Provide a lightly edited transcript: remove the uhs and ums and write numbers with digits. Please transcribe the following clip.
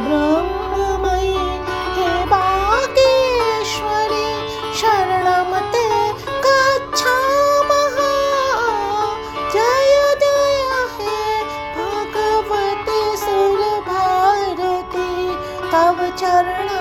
ब्रह्ममयी हे वागीश्वरी शरणं ते गच्छामः। जय जय हे भगवती सुरभारती तव चरण